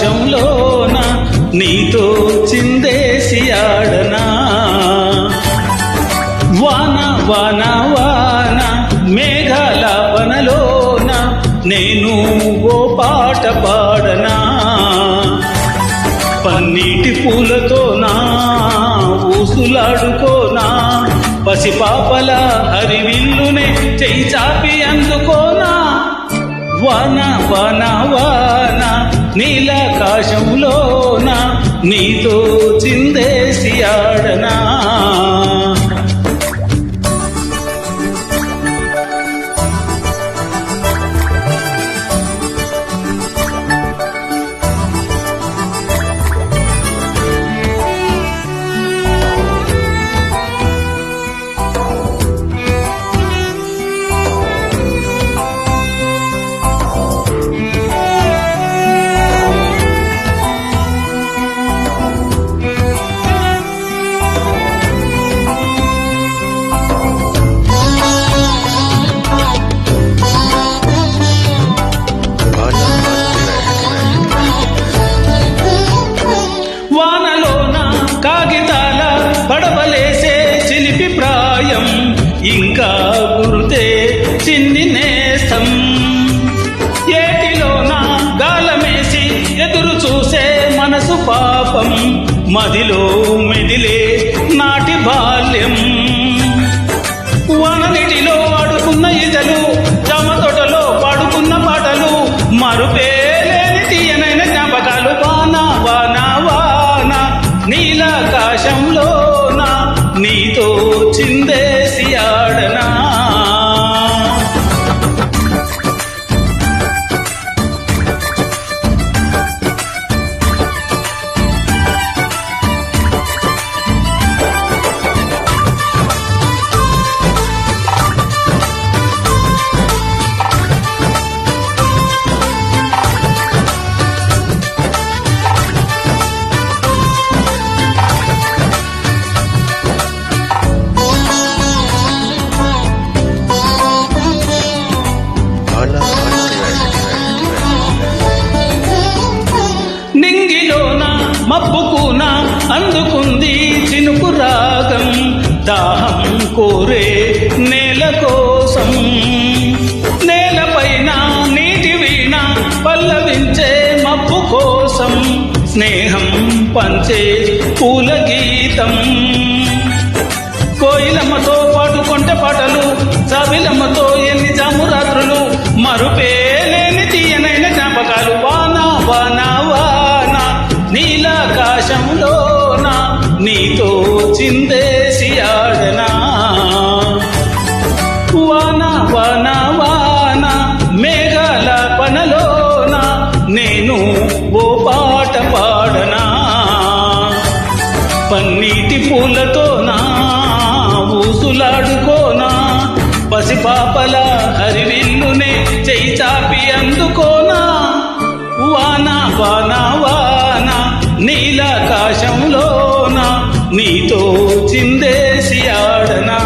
నీలాకాశంలోన నీతో చిందేసి ఆడనా. వాన వాన వాన మేఘాలాపనలోన నేను ఓ పాట పాడనా. పన్నీటి పూలతోనా ఊసులాడుకోనా, పసిపాపల హరివిల్లునే చెయ్యి చాపి అందుకోనా. వాన వాన వాన నీలాకాశంలోన నీతో చిందేసి ఆడనా. కాగితాల పడవలేసే చిలిపి ప్రాయం ఇంకా గుర్తే చిన్ని నేస్తం. ఏటిలోన గాలమేసి ఎదురు చూసే మనసు పాపం, మదిలో మెదిలే నాటి బాల్యం. వననిటిలో ఆడుకున్న ఈతలు, జామ తోటలో పాడుకున్న పాటలు, మరుపేలేని తీయనైన జ్ఞాపకాలు. వాన వాన వాన నీలాకాశంలోన నీతో చిందేసి ఆడనా. నింగిలోన మబ్బుకున అందుకుంది చినుకు రాగం, దాహం కోరే నేల కోసం. నేలపైన నీటి వీణ పల్లవించే మబ్బు కోసం, స్నేహం పంచే పూల గీతం. కోయిలమ్మతో పాడుకొంటే పాటలు, సవిలమ్మతో ఎన్ని జామురాత్రులు, మరుపేలేని తీయనైన జ్ఞాపకాలు. వాన వాన వాన నీలాకాశంలోన నీతో చిందేసి ఆడనా. వాన వాన వాన మేఘాలాపనలోన నేను ఓ పాట పాడనా. పన్నీటి పూలతోనా ఊసులాడుకోనా, పసిపాపల హరివిల్లునే చెయ్యి చాపి అందుకోనా. వాన వాన వాన నీలాకాశంలోన నీతో చిందేసి ఆడనా.